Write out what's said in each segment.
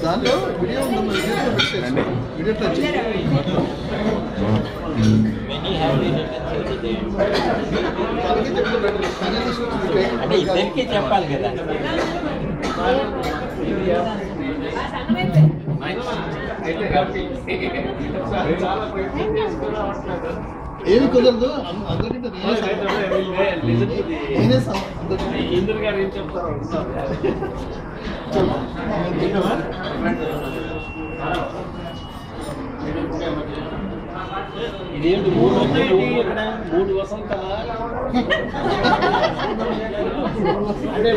దాంట్లో video video touch అంటే ఇద్దరికి చెప్పాలి కదా. ఏమి కుదరదు అందరికంటే ఇంద్ర గారు ఏం చెప్తారు ఇదేంటి 3 వసంతాల అంటే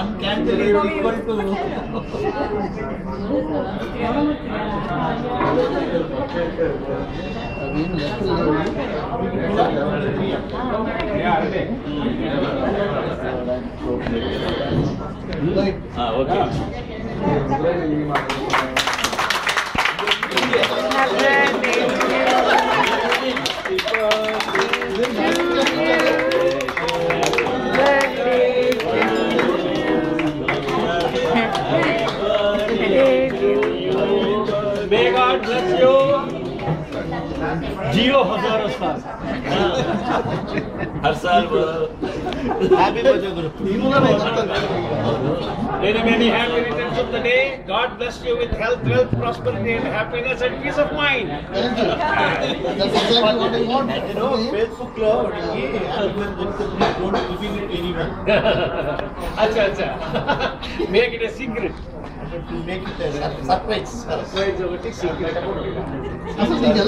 1 candle equal to okay. May God bless you. जियो हजारों साल. हर साल happy birthday Guru. Many happy returns of the day. God bless you with health, wealth, prosperity, and happiness and peace of mind. Thank you. That's exactly what I want. You know, Facebook lo don't give it to anyone. Acha. Make it a secret. To make it a surprise. Surprise over secret. Secret.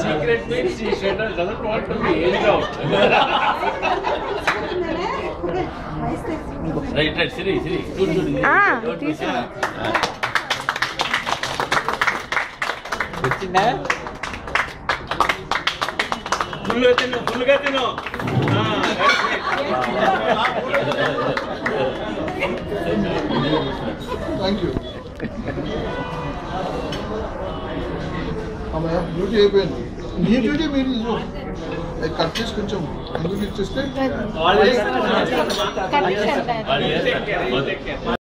Secret means she doesn't want to be held out. Right, Siri. Good. వచ్చిందా? ఫుల్గా తిను. Thank you. అమ్మయ్య duty అయిపోయింది. నీ duty మీరు cut చేసి కొంచెం ఎందుకు ఇచ్చేస్తే Always.